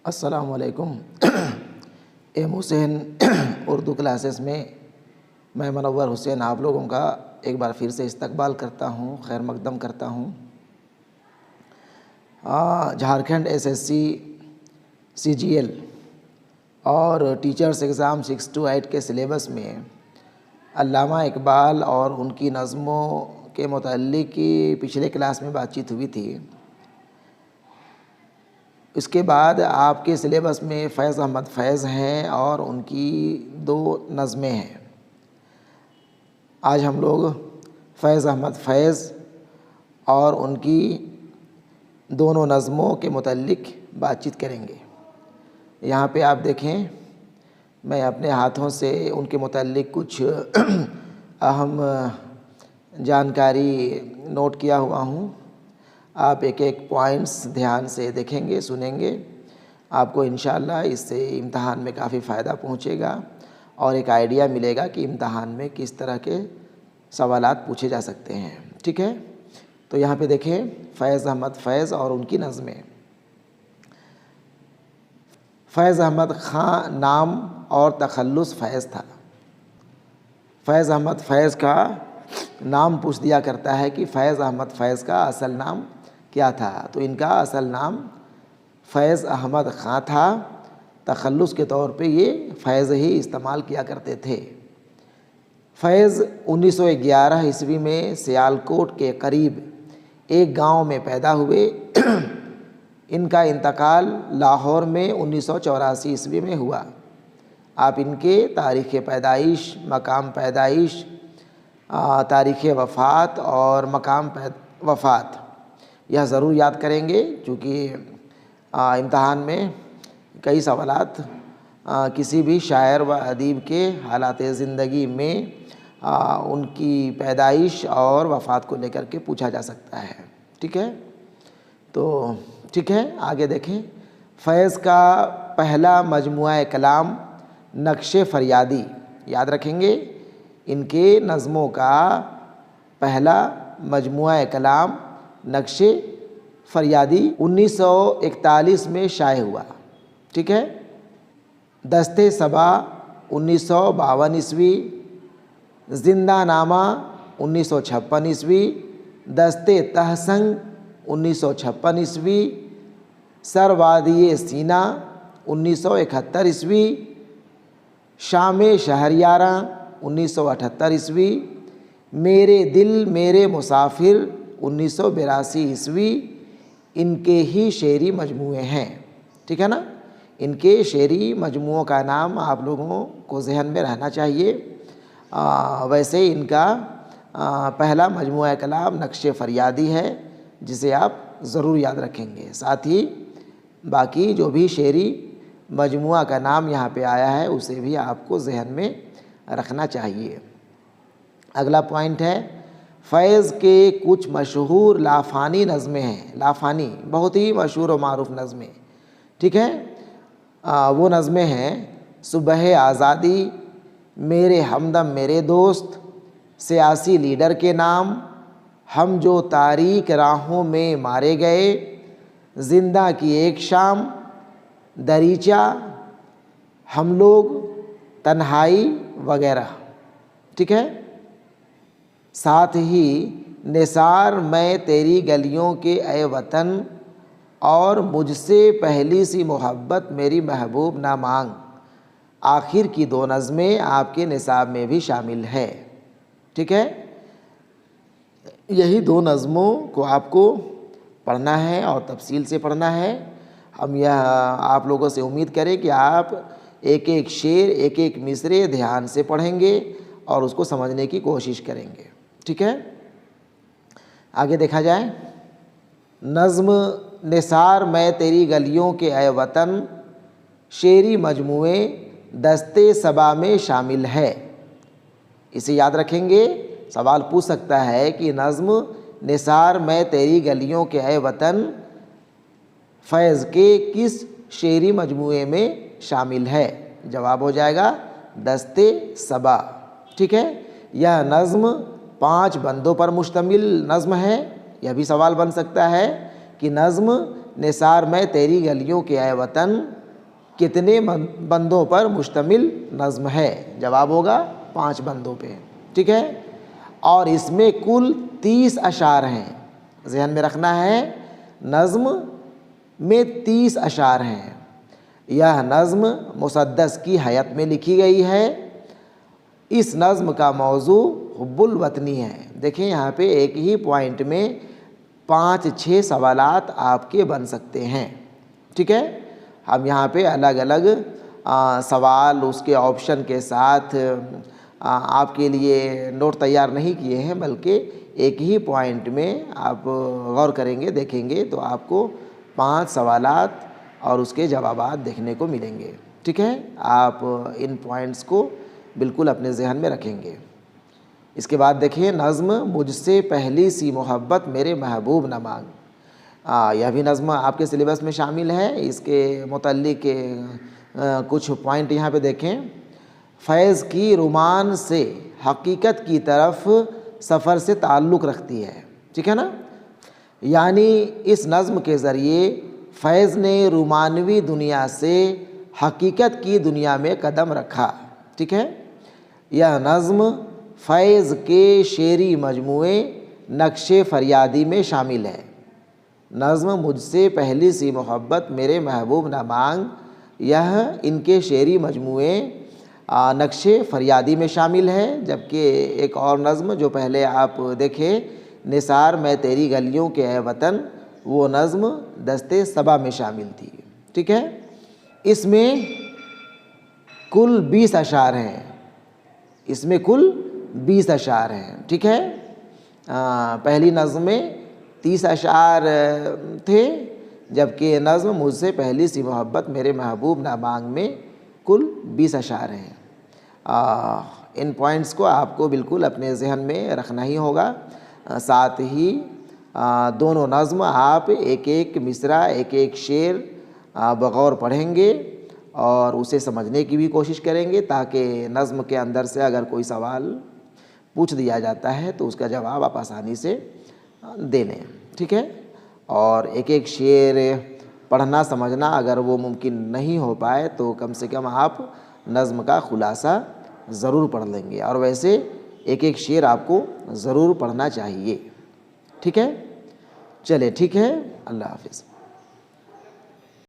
السلام علیکم۔ ایم حسین اردو کلاسز میں میں منور حسین آپ لوگوں کا ایک بار پھر سے استقبال کرتا ہوں، خیر مقدم کرتا ہوں۔ جھارکھنڈ SSC CGL اور ٹیچرز ایگزام 6 to 8 کے سلیبس میں علامہ اقبال اور ان کی نظموں کے متعلق پچھلے کلاس میں بات چیت ہوئی تھی۔ اس کے بعد آپ کے سلیبس میں فیض احمد فیض ہیں اور ان کی 2 نظمیں ہیں۔ آج ہم لوگ فیض احمد فیض اور ان کی دونوں نظموں کے متعلق بات چیت کریں گے۔ یہاں پہ آپ دیکھیں، میں اپنے ہاتھوں سے ان کے متعلق کچھ اہم جانکاری نوٹ کیا ہوا ہوں۔ آپ ایک ایک پوائنٹس دھیان سے دیکھیں گے، سنیں گے، آپ کو انشاءاللہ اس سے امتحان میں کافی فائدہ پہنچے گا اور ایک آئیڈیا ملے گا کہ امتحان میں کس طرح کے سوالات پوچھے جا سکتے ہیں۔ ٹھیک ہے، تو یہاں پہ دیکھیں فیض احمد فیض اور ان کی نظمیں۔ فیض احمد خان نام اور تخلص فیض تھا۔ فیض احمد فیض کا نام پوچھ دیا کرتا ہے کہ فیض احمد فیض کا اصل نام کیا تھا، تو ان کا اصل نام فیض احمد خان تھا۔ تخلص کے طور پہ یہ فیض ہی استعمال کیا کرتے تھے۔ فیض 1911 عیسوی میں سیالکوٹ کے قریب ایک گاؤں میں پیدا ہوئے۔ ان کا انتقال لاہور میں 1984 عیسوی میں ہوا۔ آپ ان کے تاریخ پیدائش، مقام پیدائش، تاریخ وفات اور مقام وفات یہ ضرور یاد کریں گے، چونکہ امتحان میں کئی سوالات کسی بھی شاعر و ادیب کے حالات زندگی میں ان کی پیدائش اور وفات کو لے کر کے پوچھا جا سکتا ہے۔ ٹھیک ہے، تو ٹھیک ہے، آگے دیکھیں۔ فیض کا پہلا مجموعہ کلام نقش فریادی، یاد رکھیں گے، ان کے نظموں کا پہلا مجموعہ کلام نقش فریادی 1941 میں شائع ہوا۔ ٹھیک ہے، دست صبا 1952 عیسوی، زندہ نامہ 1956 عیسوی، دست تہسنگ 1956 عیسوی، سر وادی سینا 1971 عیسوی، شام شہریاراں 1978 عیسوی، میرے دل میرے مسافر 1982 عیسوی، ان کے ہی شعری مجموعے ہیں۔ ٹھیک ہے نا، ان کے شعری مجموعوں کا نام آپ لوگوں کو ذہن میں رہنا چاہیے۔ ویسے ان کا پہلا مجموعہ کلام نقش فریادی ہے، جسے آپ ضرور یاد رکھیں گے۔ ساتھ ہی باقی جو بھی شعری مجموعہ کا نام یہاں پہ آیا ہے اسے بھی آپ کو ذہن میں رکھنا چاہیے۔ اگلا پوائنٹ ہے، فیض کے کچھ مشہور لافانی نظمیں ہیں۔ لافانی بہت ہی مشہور و معروف نظمیں، ٹھیک ہے، وہ نظمیں ہیں: صبح آزادی، میرے ہمدم میرے دوست، سیاسی لیڈر کے نام، ہم جو تاریک راہوں میں مارے گئے، زندہ کی ایک شام، دریچہ، ہم لوگ، تنہائی وغیرہ۔ ٹھیک ہے، ساتھ ہی نثار میں تیری گلیوں کے اے وطن اور مجھ سے پہلی سی محبت میری محبوب نہ مانگ، آخر کی 2 نظمیں آپ کے نصاب میں بھی شامل ہے۔ ٹھیک ہے، یہی 2 نظموں کو آپ کو پڑھنا ہے اور تفصیل سے پڑھنا ہے۔ ہم آپ لوگوں سے امید کریں کہ آپ ایک ایک شعر، ایک ایک مصرعے دھیان سے پڑھیں گے اور اس کو سمجھنے کی کوشش کریں گے۔ ٹھیک ہے، آگے دیکھا جائے۔ نظم نثار میں تیری گلیوں کے اے وطن شعری مجموعے دست صبا میں شامل ہے۔ اسے یاد رکھیں گے، سوال پوچھ سکتا ہے کہ نظم نثار میں تیری گلیوں کے اے وطن فیض کے کس شعری مجموعے میں شامل ہے؟ جواب ہو جائے گا دست صبا۔ ٹھیک ہے، یہ نظم 5 بندوں پر مشتمل نظم ہے۔ یہ بھی سوال بن سکتا ہے کہ نظم نثار میں تیری گلیوں کے اے وطن کتنے بندوں پر مشتمل نظم ہے؟ جواب ہوگا 5 بندوں پہ، ٹھیک ہے، اور اس میں کل 30 اشعار ہیں۔ ذہن میں رکھنا ہے نظم میں 30 اشعار ہیں۔ یہ نظم مسدس کی حیت میں لکھی گئی ہے۔ اس نظم کا موضوع حب الوطنی ہے۔ دیکھیں یہاں پہ ایک ہی پوائنٹ میں 5-6 سوالات آپ کے بن سکتے ہیں، ٹھیک ہے۔ ہم یہاں پہ الگ الگ سوال اس کے آپشن کے ساتھ آپ کے لیے نوٹ تیار نہیں کیے ہیں، بلکہ ایک ہی پوائنٹ میں آپ غور کریں گے، دیکھیں گے تو آپ کو 5 سوالات اور اس کے جوابات دیکھنے کو ملیں گے، ٹھیک ہے۔ آپ ان پوائنٹس کو بالکل اپنے ذہن میں رکھیں گے۔ اس کے بعد دیکھیں نظم مجھ سے پہلی سی محبت میرے محبوب نہ مانگ۔ یہ بھی نظم آپ کے سلیبس میں شامل ہے۔ اس کے متعلق کچھ پوائنٹ یہاں پہ دیکھیں۔ فیض کی رومان سے حقیقت کی طرف سفر سے تعلق رکھتی ہے، ٹھیک ہے نا، یعنی اس نظم کے ذریعے فیض نے رومانوی دنیا سے حقیقت کی دنیا میں قدم رکھا، ٹھیک ہے۔ یہ نظم فیض کے شعری مجموعے نقش فریادی میں شامل ہے۔ نظم مجھ سے پہلی سی محبت میرے محبوب نہ مانگ یہ ان کے شعری مجموعے نقش فریادی میں شامل ہے، جبکہ ایک اور نظم جو پہلے آپ دیکھیں نثار میں تیری گلیوں کے اے وطن، وہ نظم دستے صبا میں شامل تھی، ٹھیک ہے۔ اس میں کل 20 اشعار ہیں، اس میں کل 20 اشعار ہیں، ٹھیک ہے۔ پہلی نظم میں 30 اشعار تھے، جبکہ نظم مجھ سے پہلی سی محبت میرے محبوب نہ مانگ میں کل 20 اشعار ہیں۔ ان پوائنٹس کو آپ کو بالکل اپنے ذہن میں رکھنا ہی ہوگا۔ ساتھ ہی دونوں نظم آپ ایک ایک مصرع ایک ایک شعر بغور پڑھیں گے اور اسے سمجھنے کی بھی کوشش کریں گے، تاکہ نظم کے اندر سے اگر کوئی سوال پوچھ دیا جاتا ہے تو اس کا جواب آپ آسانی سے دے لیں، ٹھیک ہے۔ اور ایک ایک شعر پڑھنا سمجھنا اگر وہ ممکن نہیں ہو پائے تو کم سے کم آپ نظم کا خلاصہ ضرور پڑھ لیں گے، اور ویسے ایک ایک شعر آپ کو ضرور پڑھنا چاہیے، ٹھیک ہے۔ چلے ٹھیک ہے، اللہ حافظ۔